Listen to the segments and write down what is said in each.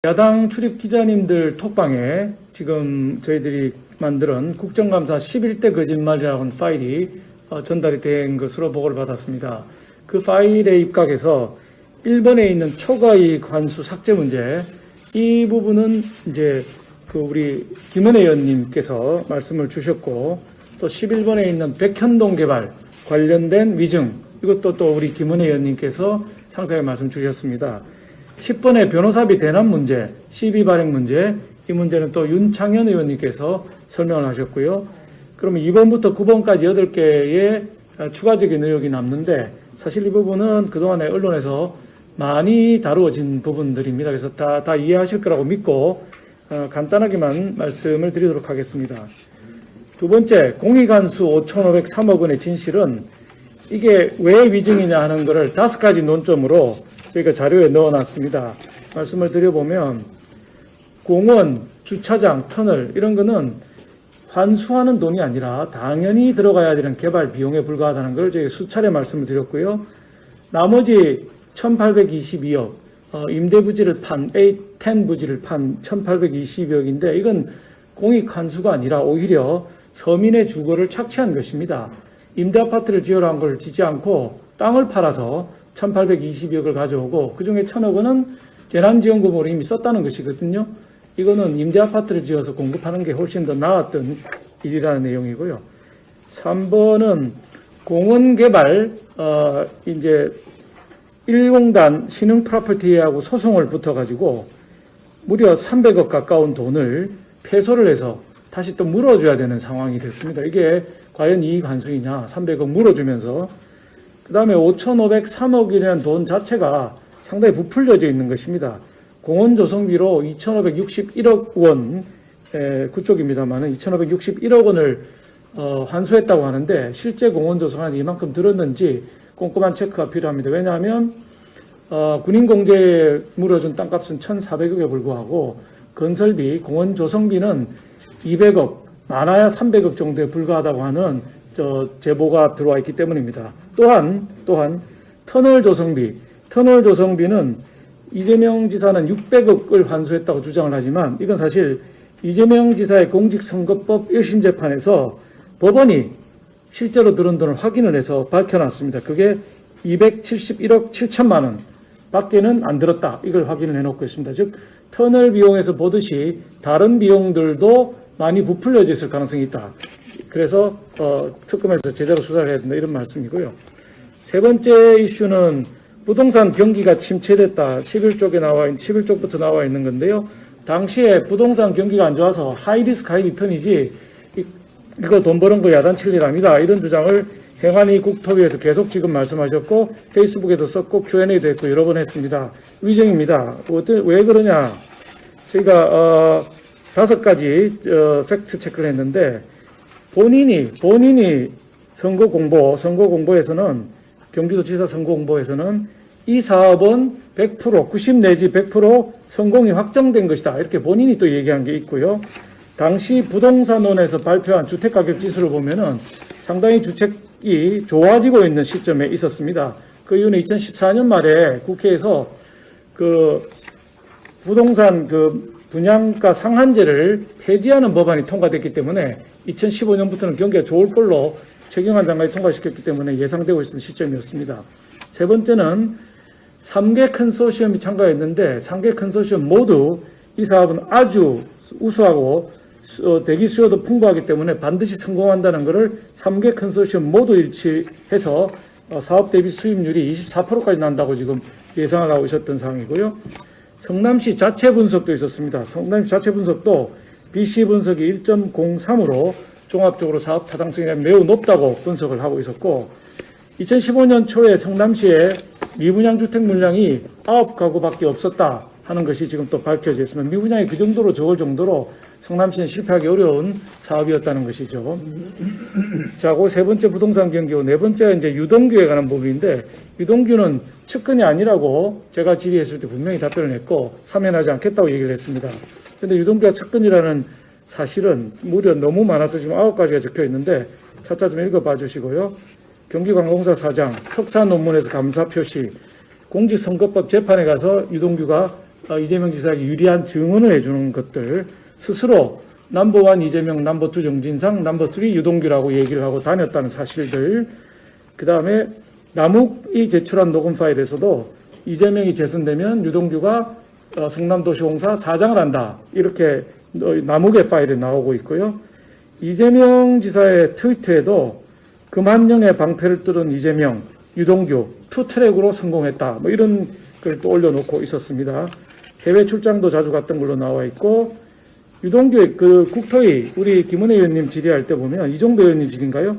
야당 출입 기자님들 톡방에 지금 저희들이 만든 국정감사 11대 거짓말이라는 파일이 전달이 된 것으로 보고를 받았습니다. 그 파일에 입각해서 1번에 있는 초과이익 환수 삭제 문제, 이 부분은 이제 우리 김은혜 의원님께서 말씀을 주셨고, 또 11번에 있는 백현동 개발 관련된 위증, 이것도 또 우리 김은혜 의원님께서 상세하게 말씀 주셨습니다. 10번의 변호사비 대납 문제, 시비 발행 문제, 이 문제는 또 윤창현 의원님께서 설명을 하셨고요. 그러면 2번부터 9번까지 8개의 추가적인 의혹이 남는데, 사실 이 부분은 그동안에 언론에서 많이 다루어진 부분들입니다. 그래서 다 이해하실 거라고 믿고 간단하게만 말씀을 드리도록 하겠습니다. 두 번째, 공익환수 5,503억 원의 진실은 이게 왜 위증이냐 하는 것을 5가지 논점으로 저희가 자료에 넣어놨습니다. 말씀을 드려보면 공원, 주차장, 터널 이런 거는 환수하는 돈이 아니라 당연히 들어가야 되는 개발 비용에 불과하다는 걸 저희 수차례 말씀을 드렸고요. 나머지 1,822억, 임대부지를 판, A10 부지를 판 1,822억인데 이건 공익환수가 아니라 오히려 서민의 주거를 착취한 것입니다. 임대아파트를 지으라 한 걸 짓지 않고 땅을 팔아서 1,822억을 가져오고 그중에 1,000억 원은 재난지원금으로 이미 썼다는 것이거든요. 이거는 임대아파트를 지어서 공급하는 게 훨씬 더 나았던 일이라는 내용이고요. 3번은 공원개발, 이제 1공단 신흥 프로퍼티하고 소송을 붙어가지고 무려 300억 가까운 돈을 패소를 해서 다시 또 물어줘야 되는 상황이 됐습니다. 이게 과연 이익 환수이냐, 300억 물어주면서. 그 다음에 5,503억이라는 돈 자체가 상당히 부풀려져 있는 것입니다. 공원 조성비로 2,561억 원, 그쪽입니다만 2,561억 원을 환수했다고 하는데 실제 공원 조성안이 이만큼 들었는지 꼼꼼한 체크가 필요합니다. 왜냐하면 군인공제에 물어준 땅값은 1,400억에 불과하고 건설비, 공원 조성비는 200억, 많아야 300억 정도에 불과하다고 하는 제보가 들어와 있기 때문입니다. 또한 터널 조성비는 이재명 지사는 600억을 환수했다고 주장을 하지만 이건 사실 이재명 지사의 공직선거법 1심 재판에서 법원이 실제로 들은 돈을 확인을 해서 밝혀놨습니다. 그게 271억 7천만 원 밖에는 안 들었다. 이걸 확인을 해놓고 있습니다. 즉 터널 비용에서 보듯이 다른 비용들도 많이 부풀려져 있을 가능성이 있다. 그래서 특검에서 제대로 수사를 해야 된다 이런 말씀이고요. 세 번째 이슈는 부동산 경기가 침체됐다. 11쪽부터 나와 있는 건데요. 당시에 부동산 경기가 안 좋아서 하이리스크 하이리턴이지 이거 돈 버는 거 야단칠 일 아니다. 이런 주장을 행안위 국토위에서 계속 지금 말씀하셨고 페이스북에도 썼고 Q&A도 했고 여러 번 했습니다. 위증입니다. 왜 그러냐. 저희가 5가지 팩트 체크를 했는데 본인이 선거 공보에서는 경기도지사 선거 공보에서는 이 사업은 100% 90 내지 100% 성공이 확정된 것이다. 이렇게 본인이 또 얘기한 게 있고요. 당시 부동산원에서 발표한 주택가격 지수를 보면은 상당히 주택이 좋아지고 있는 시점에 있었습니다. 그 이유는 2014년 말에 국회에서 부동산 분양가 상한제를 폐지하는 법안이 통과됐기 때문에 2015년부터는 경기가 좋을 걸로 최경환 장관이 통과시켰기 때문에 예상되고 있었던 시점이었습니다. 세 번째는 3개 컨소시엄이 참가했는데 3개 컨소시엄 모두 이 사업은 아주 우수하고 대기 수요도 풍부하기 때문에 반드시 성공한다는 것을 3개 컨소시엄 모두 일치해서 사업 대비 수입률이 24%까지 난다고 지금 예상을 하고 있었던 상황이고요. 성남시 자체 분석도 있었습니다. 성남시 자체 분석도 BC 분석이 1.03으로 종합적으로 사업 타당성이 매우 높다고 분석을 하고 있었고 2015년 초에 성남시에 미분양 주택 물량이 9가구밖에 없었다 하는 것이 지금 또 밝혀져 있습니다. 미분양이 그 정도로 적을 정도로 성남시는 실패하기 어려운 사업이었다는 것이죠. 자, 그 세 번째 부동산 경기고 네 번째가 이제 유동규에 관한 부분인데 유동규는 측근이 아니라고 제가 질의했을 때 분명히 답변을 했고 사면하지 않겠다고 얘기를 했습니다. 그런데 유동규가 측근이라는 사실은 무려 너무 많아서 지금 9가지가 적혀 있는데 차차 좀 읽어봐 주시고요. 경기관공사 사장, 석사 논문에서 감사 표시, 공직선거법 재판에 가서 유동규가 이재명 지사에게 유리한 증언을 해주는 것들, 스스로 넘버1 이재명, 넘버2 정진상, 넘버3 유동규라고 얘기를 하고 다녔다는 사실들, 그 다음에 남욱이 제출한 녹음 파일에서도 이재명이 재선되면 유동규가 성남도시공사 사장을 한다, 이렇게 남욱의 파일에 나오고 있고요. 이재명 지사의 트위터에도 금한령의 방패를 뚫은 이재명, 유동규 투트랙으로 성공했다, 뭐 이런 걸 또 올려놓고 있었습니다. 해외 출장도 자주 갔던 걸로 나와 있고, 유동규의 그 국토위 우리 김은혜 의원님 질의할 때 보면, 이종배 의원님 질인가요?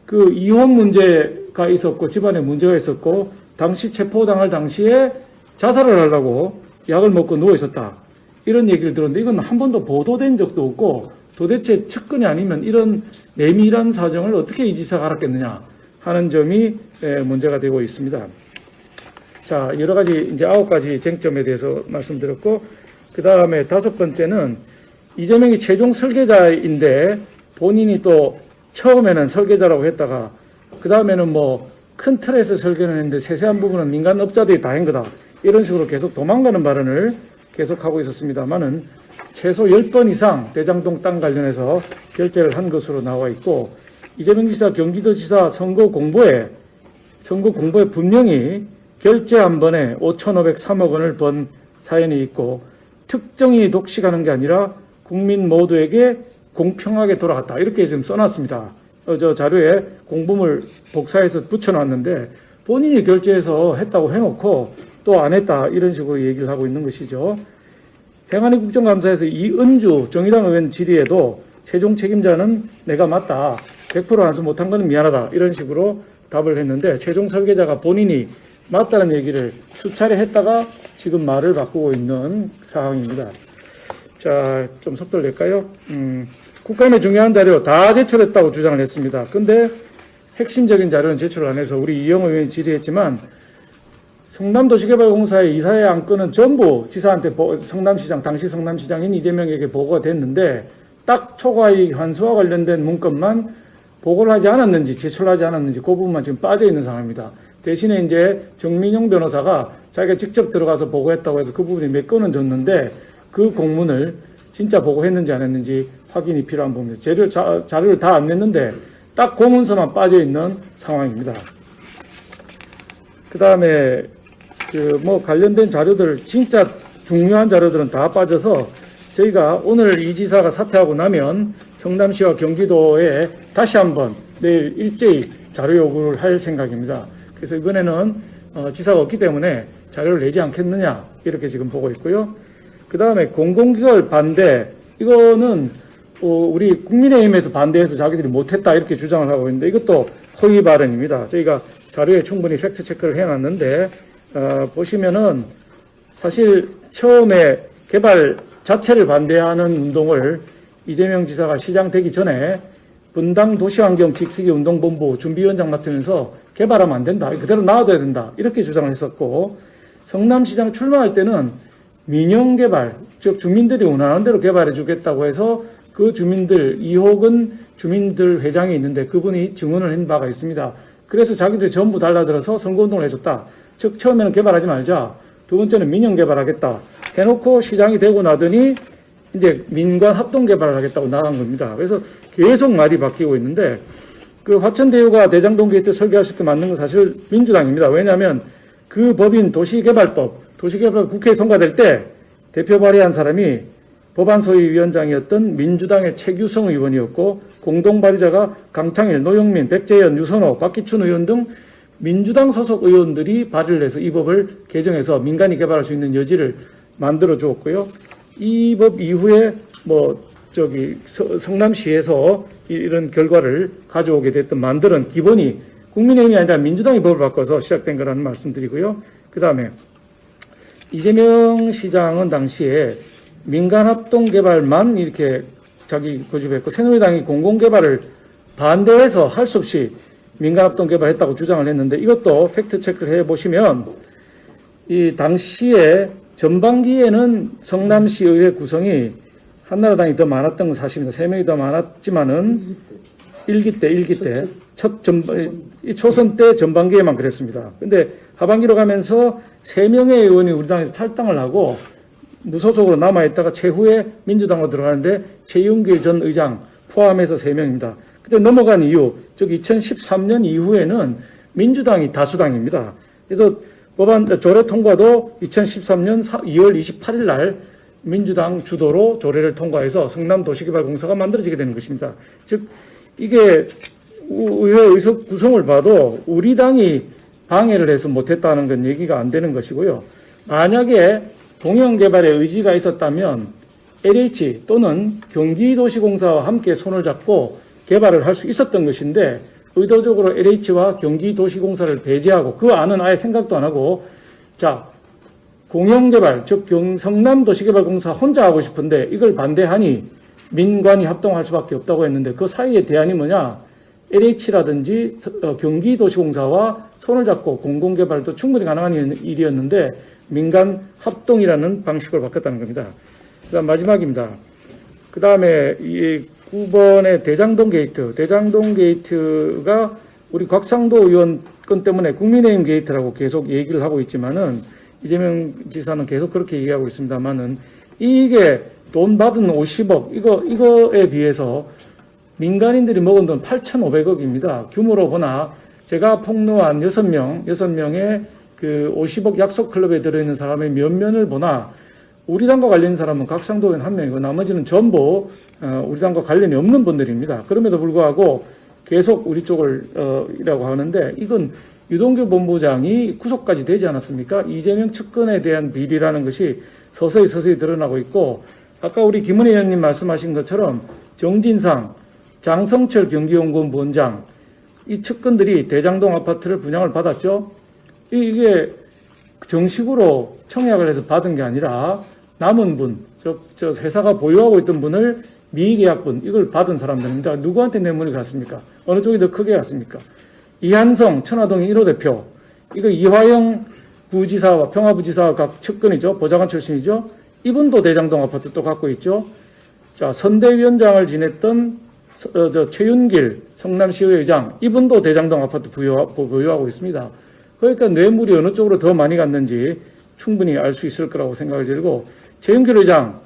그 이혼 문제가 있었고 집안에 문제가 있었고 당시 체포당할 당시에 자살을 하려고 약을 먹고 누워 있었다, 이런 얘기를 들었는데, 이건 한 번도 보도된 적도 없고 도대체 측근이 아니면 이런 내밀한 사정을 어떻게 이 지사가 알았겠느냐 하는 점이 문제가 되고 있습니다. 자, 여러 가지 이제 9가지 쟁점에 대해서 말씀드렸고, 그 다음에 5번째는 이재명이 최종 설계자인데 본인이 또 처음에는 설계자라고 했다가 그 다음에는 뭐 큰 틀에서 설계는 했는데 세세한 부분은 민간업자들이 다 한 거다, 이런 식으로 계속 도망가는 발언을 계속하고 있었습니다만은 최소 10번 이상 대장동 땅 관련해서 결재를 한 것으로 나와 있고, 이재명 지사 경기도지사 선거 공보에 분명히 결재 한 번에 5,503억 원을 번 사연이 있고, 특정인이 독식하는 게 아니라 국민 모두에게 공평하게 돌아갔다, 이렇게 지금 써놨습니다. 저 자료에 공범을 복사해서 붙여놨는데 본인이 결재해서 했다고 해놓고 또 안 했다, 이런 식으로 얘기를 하고 있는 것이죠. 행안위 국정감사에서 이은주 정의당 의원 질의에도 최종 책임자는 내가 맞다, 100% 안수 못한 건 미안하다, 이런 식으로 답을 했는데, 최종 설계자가 본인이 맞다는 얘기를 수차례 했다가 지금 말을 바꾸고 있는 상황입니다. 자, 좀 속도를 낼까요? 국감의 중요한 자료 다 제출했다고 주장을 했습니다. 근데 핵심적인 자료는 제출을 안 해서 우리 이영호 의원이 질의했지만, 성남도시개발공사의 이사회 안건은 전부 지사한테 성남시장, 당시 성남시장인 이재명에게 보고가 됐는데, 딱 초과이익 환수와 관련된 문건만 보고를 하지 않았는지 제출하지 않았는지 그 부분만 지금 빠져 있는 상황입니다. 대신에 이제 정민용 변호사가 자기가 직접 들어가서 보고했다고 해서 그 부분이 몇 건은 줬는데, 그 공문을 진짜 보고했는지 안 했는지 확인이 필요한 부분입니다. 자료를 다 안 냈는데 딱 고문서만 빠져 있는 상황입니다. 그 다음에 뭐 관련된 자료들, 진짜 중요한 자료들은 다 빠져서 저희가 오늘 이 지사가 사퇴하고 나면 성남시와 경기도에 다시 한번 내일 일제히 자료 요구를 할 생각입니다. 그래서 이번에는 지사가 없기 때문에 자료를 내지 않겠느냐, 이렇게 지금 보고 있고요. 그 다음에 공공기관 반대, 이거는 우리 국민의힘에서 반대해서 자기들이 못했다, 이렇게 주장을 하고 있는데 이것도 허위 발언입니다. 저희가 자료에 충분히 팩트 체크를 해놨는데, 보시면은 사실 처음에 개발 자체를 반대하는 운동을 이재명 지사가 시장 되기 전에 분당 도시환경 지키기 운동본부 준비위원장 맡으면서 개발하면 안 된다, 그대로 놔둬야 된다, 이렇게 주장을 했었고, 성남시장 출마할 때는 민영개발, 즉 주민들이 원하는 대로 개발해 주겠다고 해서 그 주민들, 이호근 주민들 회장이 있는데 그분이 증언을 한 바가 있습니다. 그래서 자기들이 전부 달라들어서 선거운동을 해줬다. 즉 처음에는 개발하지 말자, 두 번째는 민영개발하겠다 해놓고 시장이 되고 나더니 이제 민관 합동개발을 하겠다고 나간 겁니다. 그래서 계속 말이 바뀌고 있는데, 그 화천대유가 대장동 게이트 설계할 수 있게 만든 건 사실 민주당입니다. 왜냐하면 그 법인 도시개발법 국회에 통과될 때 대표 발의한 사람이 법안소위위원장이었던 민주당의 최규성 의원이었고, 공동 발의자가 강창일, 노영민, 백재현, 유선호, 박기춘 의원 등 민주당 소속 의원들이 발의를 해서 이 법을 개정해서 민간이 개발할 수 있는 여지를 만들어 주었고요. 이 법 이후에 성남시에서 이런 결과를 가져오게 됐던 만드는 기본이 국민의힘이 아니라 민주당이 법을 바꿔서 시작된 거라는 말씀드리고요. 그 다음에 이재명 시장은 당시에 민간합동개발만 이렇게 자기 고집했고, 새누리당이 공공개발을 반대해서 할 수 없이 민간합동개발했다고 주장을 했는데, 이것도 팩트체크를 해보시면 이 당시에 전반기에는 성남시 의회 구성이 한나라당이 더 많았던 건 사실입니다. 3명이 더 많았지만은 1기 때 초선 때 전반기에만 그랬습니다. 근데 하반기로 가면서 3명의 의원이 우리 당에서 탈당을 하고 무소속으로 남아있다가 최후에 민주당으로 들어가는데 최윤길 전 의장 포함해서 3명입니다. 그때 넘어간 이유, 즉 2013년 이후에는 민주당이 다수당입니다. 그래서 법안 조례 통과도 2013년 2월 28일 날 민주당 주도로 조례를 통과해서 성남도시개발공사가 만들어지게 되는 것입니다. 즉 이게 의회 의석 구성을 봐도 우리 당이 방해를 해서 못했다는 건 얘기가 안 되는 것이고요. 만약에 동형개발의 의지가 있었다면 LH 또는 경기도시공사와 함께 손을 잡고 개발을 할 수 있었던 것인데 의도적으로 LH와 경기도시공사를 배제하고 그 안은 아예 생각도 안 하고 자 공영개발 즉 성남도시개발공사 혼자 하고 싶은데 이걸 반대하니 민관이 합동할 수밖에 없다고 했는데 그 사이의 대안이 뭐냐? LH라든지 경기도시공사와 손을 잡고 공공개발도 충분히 가능한 일이었는데 민간 합동이라는 방식으로 바꿨다는 겁니다. 그다음 마지막입니다. 그 다음에 이 9번의 대장동 게이트. 대장동 게이트가 우리 곽상도 의원 건 때문에 국민의힘 게이트라고 계속 얘기를 하고 있지만은 이재명 지사는 계속 그렇게 얘기하고 있습니다만은 이게 돈 받은 50억 이거에 비해서 민간인들이 먹은 돈 8,500억입니다. 규모로 보나 제가 폭로한 6명의 그 50억 약속 클럽에 들어있는 사람의 면면을 보나 우리 당과 관련 사람은 곽상도 의원 1명이고 나머지는 전부 우리 당과 관련이 없는 분들입니다. 그럼에도 불구하고 계속 우리 쪽을 이라고 하는데 이건 유동규 본부장이 구속까지 되지 않았습니까? 이재명 측근에 대한 비리라는 것이 서서히 드러나고 있고 아까 우리 김은혜 의원님 말씀하신 것처럼 정진상, 장성철 경기연구원 본장 이 측근들이 대장동 아파트를 분양을 받았죠. 이게 정식으로 청약을 해서 받은 게 아니라 남은 분, 저 회사가 보유하고 있던 분을 미계약분 이걸 받은 사람들입니다. 누구한테 뇌물이 갔습니까? 어느 쪽이 더 크게 갔습니까? 이한성 천화동의 1호 대표, 이거 이화영 부지사와 평화부지사와 각 측근이죠. 보좌관 출신이죠. 이분도 대장동 아파트 또 갖고 있죠. 자, 선대위원장을 지냈던 최윤길 성남시의회 의장, 이분도 대장동 아파트 보유하고 있습니다. 그러니까 뇌물이 어느 쪽으로 더 많이 갔는지 충분히 알 수 있을 거라고 생각을 들고 최윤길 의장,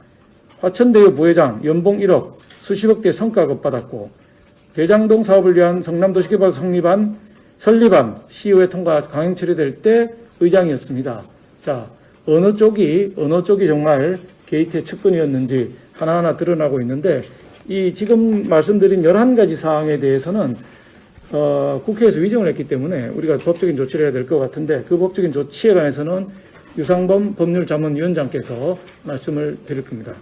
화천대유 부회장 연봉 1억, 수십억대 성과급 받았고 대장동 사업을 위한 성남도시개발 설립안 시의회 통과 강행 처리될 때 의장이었습니다. 자, 어느 쪽이 정말 게이트의 측근이었는지 하나하나 드러나고 있는데 이 지금 말씀드린 11가지 사항에 대해서는 국회에서 위정을 했기 때문에 우리가 법적인 조치를 해야 될 것 같은데 그 법적인 조치에 관해서는 유상범 법률자문위원장께서 말씀을 드릴 겁니다.